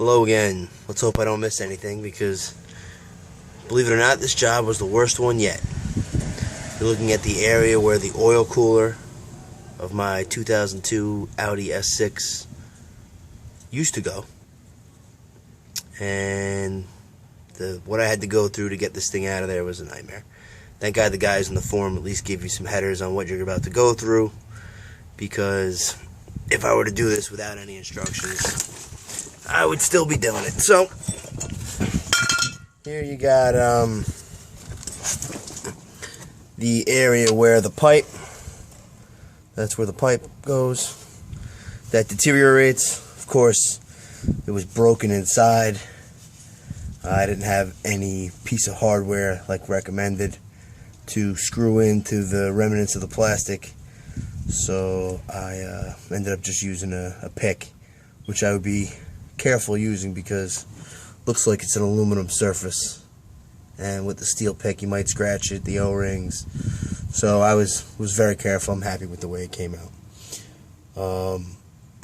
Hello again. Let's hope I don't miss anything, because believe it or not, this job was the worst one yet. You're looking at the area where the oil cooler of my 2002 Audi S6 used to go, and what I had to go through to get this thing out of there was a nightmare. Thank God the guys in the forum at least give you some headers on what you're about to go through, because if I were to do this without any instructions, I would still be doing it. So here you got the area where the pipe, that's where the pipe goes, that deteriorates. Of course, it was broken inside. I didn't have any piece of hardware like recommended to screw into the remnants of the plastic, so I ended up just using a pick, which I would be careful using because looks like it's an aluminum surface, and with the steel pick you might scratch it, the O-rings. So I was very careful. I'm happy with the way it came out.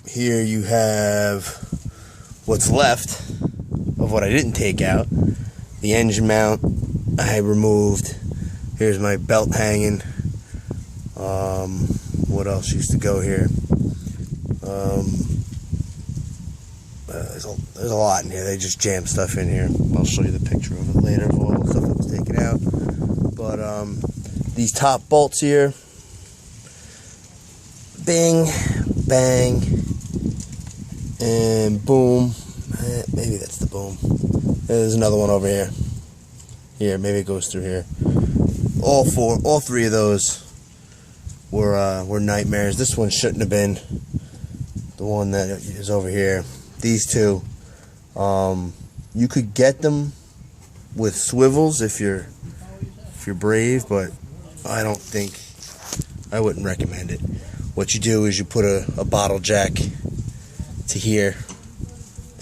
Here you have what's left of what I didn't take out. The engine mount I removed. Here's my belt hanging. What else used to go here? There's a lot in here. They just jammed stuff in here. I'll show you the picture of it later, of all the stuff that was taken out. But these top bolts here, bing, bang, and boom. Maybe that's the boom. There's another one over here. Here, maybe it goes through here. All three of those were nightmares. This one shouldn't have been. The one that is over here. These two, you could get them with swivels if you're brave, but I wouldn't recommend it. What you do is you put a bottle jack to here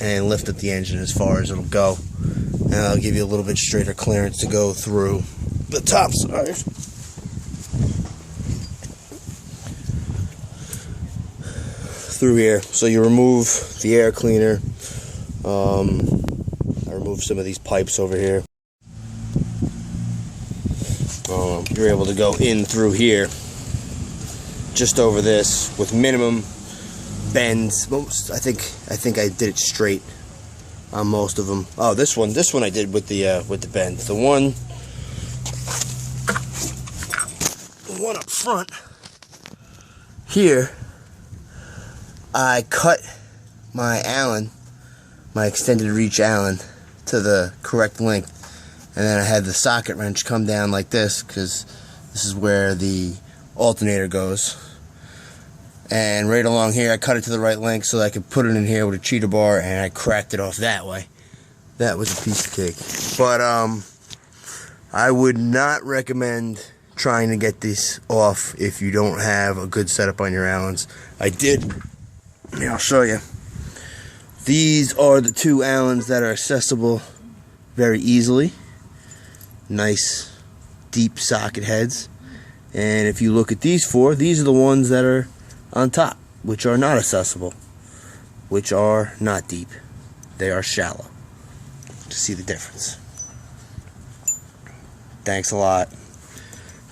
and lift up the engine as far as it'll go, and I'll give you a little bit straighter clearance to go through the top side. Through here. So you remove the air cleaner. I removed some of these pipes over here. You're able to go in through here, just over this, with minimum bends. I think I did it straight on most of them. Oh, this one I did with the bends. The one up front here, I cut my Allen, my extended reach Allen, to the correct length, and then I had the socket wrench come down like this, because this is where the alternator goes, and right along here I cut it to the right length so that I could put it in here with a cheater bar, and I cracked it off that way. That was a piece of cake. But I would not recommend trying to get this off if you don't have a good setup on your Allens. I did. Yeah, I'll show you. These are the two Allens that are accessible very easily. Nice deep socket heads. And if you look at these four, these are the ones that are on top, which are not accessible, which are not deep. They are shallow. To see the difference. Thanks a lot.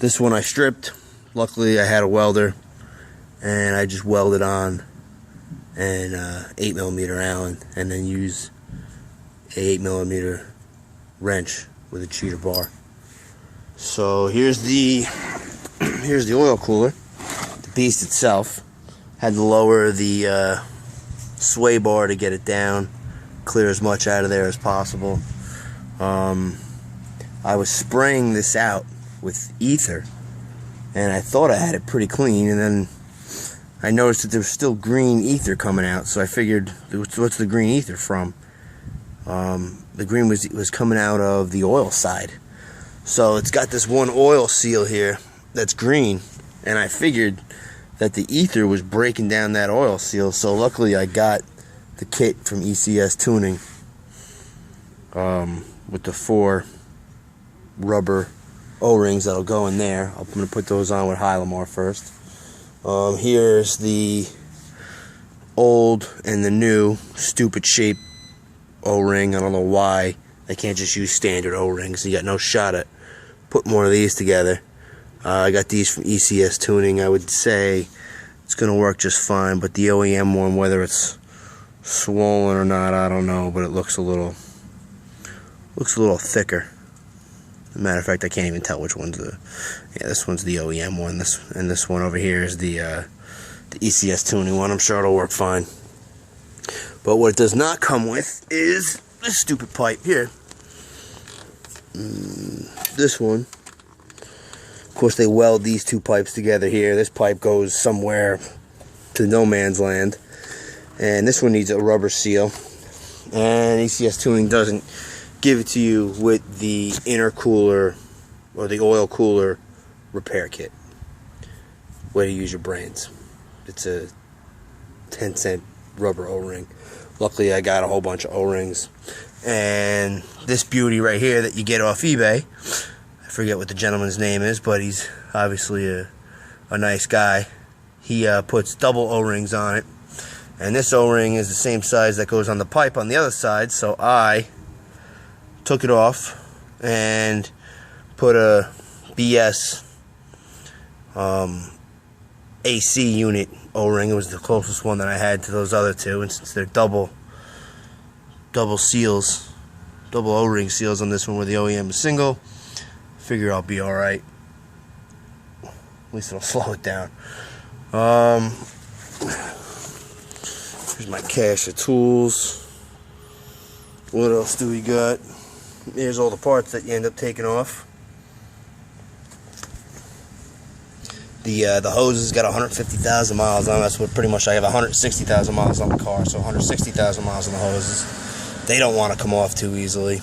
This one I stripped. Luckily I had a welder, and I just welded on an 8mm Allen, and then use a 8mm wrench with a cheater bar. So here's the oil cooler. The beast itself. Had to lower the sway bar to get it down, clear as much out of there as possible. I was spraying this out with ether, and I thought I had it pretty clean, and then I noticed that there was still green ether coming out, so I figured, what's the green ether from? The green was coming out of the oil side. So it's got this one oil seal here that's green, and I figured that the ether was breaking down that oil seal, so luckily I got the kit from ECS Tuning with the 4 rubber O-rings that'll go in there. I'm going to put those on with Hylamar first. Here's the old and the new stupid shape O-ring. I don't know why they can't just use standard O-rings. You got no shot at putting more of these together. I got these from ECS Tuning. I would say it's going to work just fine, but the OEM one, whether it's swollen or not, I don't know, but it looks a little thicker. As a matter of fact, I can't even tell which one's the... Yeah, this one's the OEM one. This one over here is the ECS Tuning one. I'm sure it'll work fine. But what it does not come with is this stupid pipe here. This one. Of course, they weld these two pipes together here. This pipe goes somewhere to no man's land. And this one needs a rubber seal. And ECS Tuning doesn't give it to you with the intercooler or the oil cooler repair kit. Way to use your brains. It's a 10-cent rubber O-ring. Luckily, I got a whole bunch of O-rings. And this beauty right here that you get off eBay, I forget what the gentleman's name is, but he's obviously a nice guy. He puts double O-rings on it. And this O-ring is the same size that goes on the pipe on the other side, so I took it off and put a BS AC unit O-ring. It was the closest one that I had to those other two, and since they're double seals, double O-ring seals on this one where the OEM is single, figure I'll be alright. At least it'll slow it down. Here's my cache of tools. What else do we got? Here's all the parts that you end up taking off. The hoses got 150,000 miles on them. That's what pretty much I have 160,000 miles on the car, so 160,000 miles on the hoses. They don't want to come off too easily.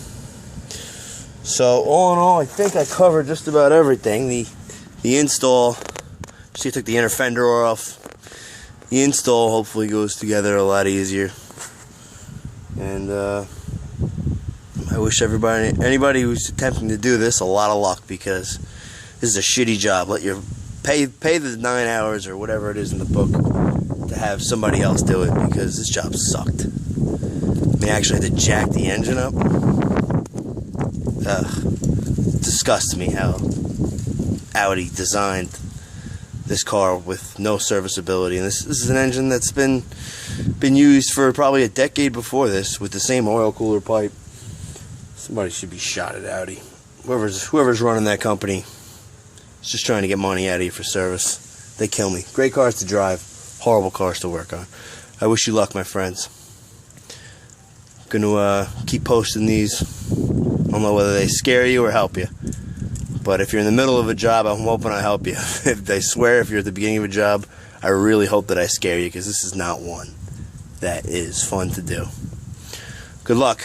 So all in all, I think I covered just about everything. The install, see, I took the inner fender off. The install hopefully goes together a lot easier. And I wish anybody who's attempting to do this a lot of luck, because this is a shitty job. Let your pay the 9 hours or whatever it is in the book to have somebody else do it, because this job sucked. I mean, I actually had to jack the engine up. It disgusts me how Audi designed this car with no serviceability. And this is an engine that's been used for probably a decade before this with the same oil cooler pipe. Somebody should be shot at Audi. Whoever's running that company is just trying to get money out of you for service. They kill me. Great cars to drive, horrible cars to work on. I wish you luck, my friends. I'm gonna keep posting these. I don't know whether they scare you or help you. But if you're in the middle of a job, I'm hoping I help you. I swear, if you're at the beginning of a job, I really hope that I scare you, because this is not one that is fun to do. Good luck.